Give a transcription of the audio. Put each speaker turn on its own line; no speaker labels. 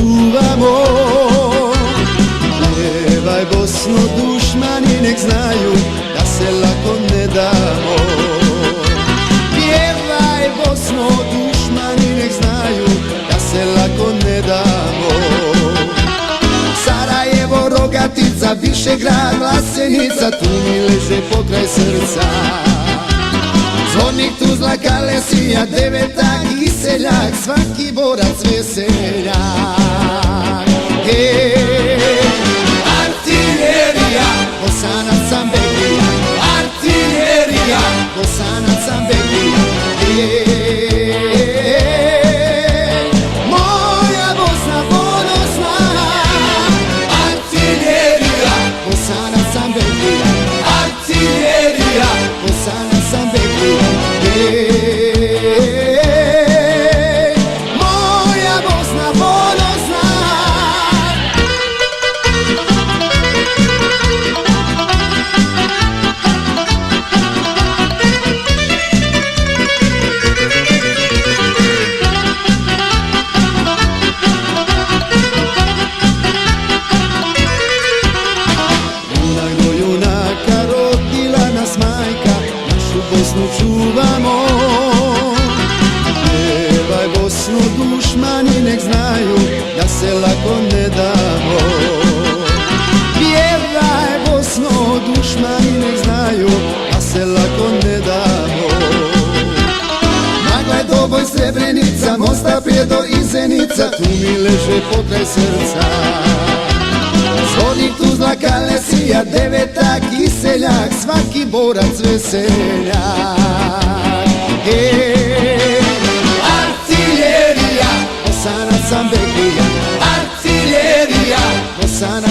čuvamo. Pjevaj Bosno dušmani nek znaju da se lako ne damo. Pjevaj Bosno dušmani nek znaju da se lako ne damo. Sarajevo, Rogatica, Višegrad, Vlasenica, tu mi leže pokraj srca. Zvornik, Tuzla, Kalesija, Devetak i seljak, svaki borac veseljak. Artiljerija, Bosanac sam Beglija, artiljerija, Bosanac sam Beglija. Moja Bosna ponosna, artiljerija, Bosanac sam Beglija, artiljerija, Bosanac sam Beglija. Moja Bosna ponosna. Junak do junaka rodila nas majka, našu Bosnu čuvamo. Pjevaj Bosnu dušmani nek znaju da se lako ne damo. Pjevaj Bosno dušmani nek znaju da se lako ne damo. Magla je Doboj, Srebrenica, Mostar, Prijedor i Zenica, tu mi leže pokraj srca. Zvornik, Tuzla, Kalesija, Devetak i seljak, svaki borac veseljak. Artiljerija, Bosanac sam Beglija, artiljerija, Bosanac